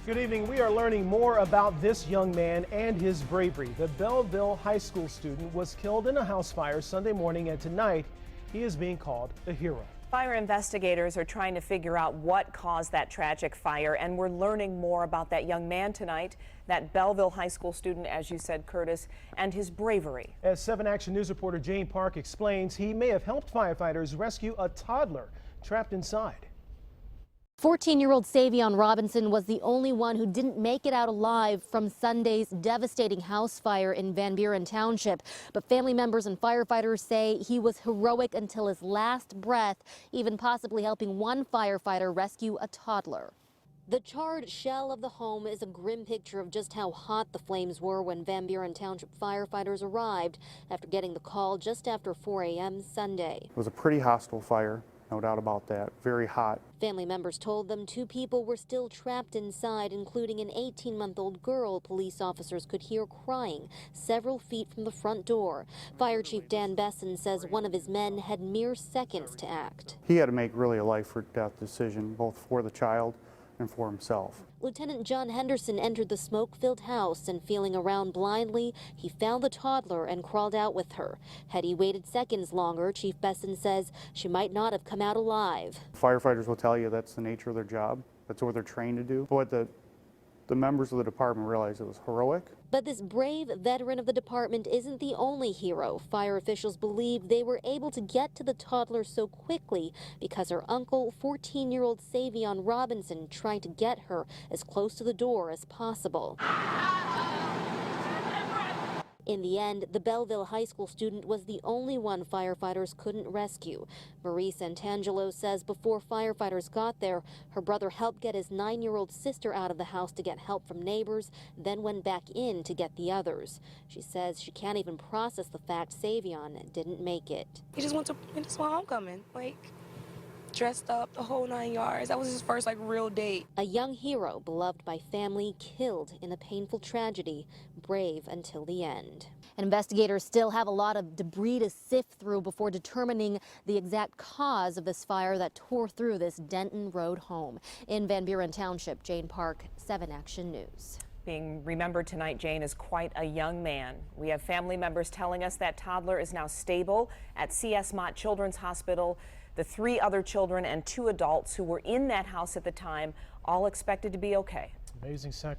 Good evening. We are learning more about this young man and his bravery. The Belleville High School student was killed in a house fire Sunday morning, and tonight he is being called a hero. Fire investigators are trying to figure out what caused that tragic fire, and we're learning more about that young man tonight, that Belleville High School student, as you said, Curtis, and his bravery. As 7 Action News reporter Jane Park explains, he may have helped firefighters rescue a toddler trapped inside. 14-year-old Savion Robinson was the only one who didn't make it out alive from Sunday's devastating house fire in Van Buren Township. But family members and firefighters say he was heroic until his last breath, even possibly helping one firefighter rescue a toddler. The charred shell of the home is a grim picture of just how hot the flames were when Van Buren Township firefighters arrived after getting the call just after 4 a.m. Sunday. It was a pretty hostile fire. No doubt about that. Very hot. Family members told them 2 people were still trapped inside, including an 18-month-old girl police officers could hear crying several feet from the front door. Fire Chief Dan Besson says one of his men had mere seconds to act. He had to make really a life or death decision, both for the child and for himself. Lieutenant John Henderson entered the smoke-filled house, and feeling around blindly, he found the toddler and crawled out with her. Had he waited seconds longer, Chief Besson says she might not have come out alive. Firefighters will tell you that's the nature of their job. That's what they're trained to do. But the members of the department realized it was heroic. But this brave veteran of the department isn't the only hero. Fire officials believe they were able to get to the toddler so quickly because her uncle, 14-year-old Savion Robinson, tried to get her as close to the door as possible. In the end, the Belleville High School student was the only one firefighters couldn't rescue. Marie Santangelo says before firefighters got there, her brother helped get his 9-year-old sister out of the house to get help from neighbors, then went back in to get the others. She says she can't even process the fact Savion didn't make it. He just went to homecoming, dressed up, the whole 9 yards. That was his first real date. A young hero beloved by family, killed in a painful tragedy, brave until the end. Investigators still have a lot of debris to sift through before determining the exact cause of this fire that tore through this Denton Road home. In Van Buren Township, Jane Park, 7 Action News. Being remembered tonight, Jane, is quite a young man. We have family members telling us that toddler is now stable at C.S. Mott Children's Hospital. The 3 other children and 2 adults who were in that house at the time all expected to be okay. Amazing sacrifice.